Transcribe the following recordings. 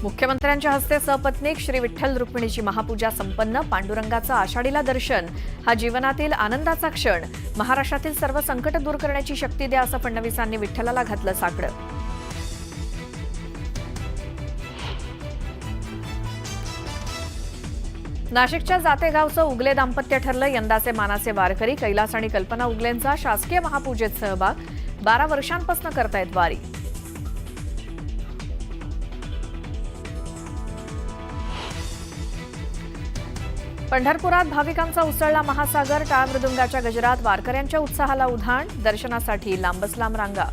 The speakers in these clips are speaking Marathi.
मुख्यमंत्र्यांच्या हस्ते सपत्नीक श्री विठ्ठल रुक्मिणीची महापूजा संपन्न। पांडुरंगाचं आषाढीला दर्शन हा जीवनातील आनंदाचा क्षण। महाराष्ट्रातील सर्व संकट दूर करण्याची शक्ती द्या असं फडणवीसांनी विठ्ठलाला घातलं साकडं। नाशिकच्या जातेगावचं उगले दाम्पत्य ठरलं यंदाचे मानाचे वारकरी। कैलास आणि कल्पना उगलेंचा शासकीय महापूजेत सहभाग। 12 वर्षांपासून करतायत वारी। पंढरपुरात भाविकांचा उसळला महासागर। टाळ मृदुंगाच्या गजरात वारकऱ्यांच्या उत्साहाला उधाण। दर्शनासाठी लांबच लांब रांगा।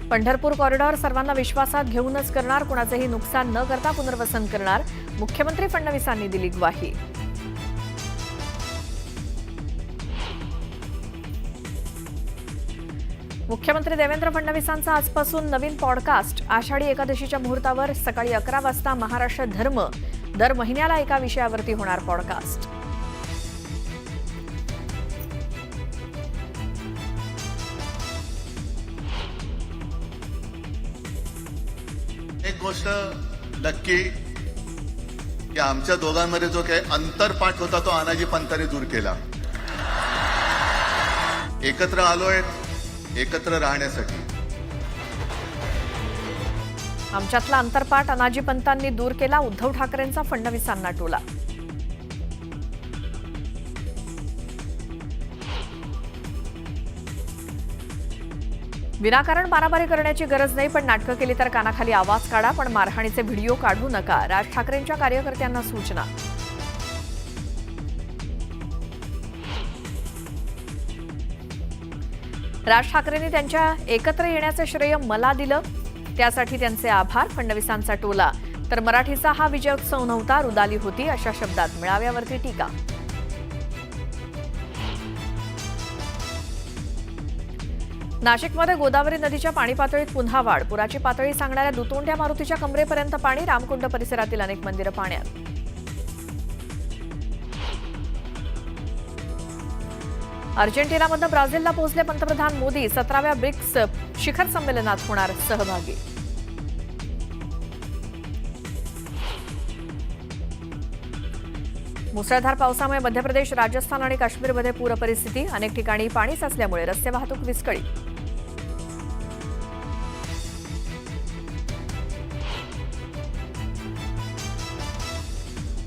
पंढरपूर कॉरिडॉर सर्वांना विश्वासात घेऊनच करणार, कुणाचेही नुकसान न करता पुनर्वसन करणार, मुख्यमंत्री फडणवीसांनी दिली ग्वाही। मुख्यमंत्री देवेंद्र फडणवीसांचा आजपासून नवीन पॉडकास्ट। आषाढी एकादशीच्या मुहूर्तावर सकाळी 11 वाजता महाराष्ट्र धर्म। दर महिन्याला एका विषयावरती होणार पॉडकास्ट। एक गोष्ट नक्की की आमच्या दोघांमध्ये जो काही अंतरपाठ होता तो आनाजी पंतांनी दूर केला। एकत्र आलोय एकत्र राहण्यासाठी। आमच्यातला अंतरपाठ अनाजी पंतांनी दूर केला। उद्धव ठाकरेंचा फडणवीसांना टोला। विनाकारण मारामारी करण्याची गरज नाही, पण नाटकं केली तर कानाखाली आवाज काढा, पण मारहाणीचे व्हिडिओ काढू नका। राज ठाकरेंच्या कार्यकर्त्यांना सूचना। राज ठाकरेंनी त्यांच्या एकत्र येण्याचे श्रेय मला दिलं, त्यासाठी त्यांचे आभार। फडणवीसांचा टोला। तर मराठीचा हा विजयोत्सव नव्हता, रुदाली होती अशा शब्दात मेळाव्यावरती टीका। नाशिकमध्ये गोदावरी नदीच्या पाणी पातळीत पुन्हा वाढ। पुराची पातळी सांगणाऱ्या दुतोंड्या मारुतीच्या कमरेपर्यंत पाणी। रामकुंड परिसरातील अनेक मंदिरं पाण्यात। अर्जेंटिनामध्ये ब्राझीलला पोहोचले पंतप्रधान मोदी। 17व्या ब्रिक्स शिखर संमेलनात होणार सहभागी। मुसळधार पावसामुळे मध्य प्रदेश, राजस्थान आणि काश्मीरमध्ये पूर परिस्थिती। अनेक ठिकाणी पाणी साचल्यामुळे रस्ते वाहतूक विस्कळीत।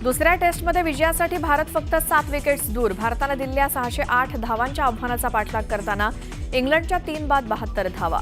दुसऱ्या टेस्टमध्ये विजयासाठी भारत फक्त 7 विकेट्स दूर। भारताने दिलेल्या 608 धावांच्या आव्हानाचा पाठलाग करताना इंग्लंडच्या 3 बाद 72 धावा।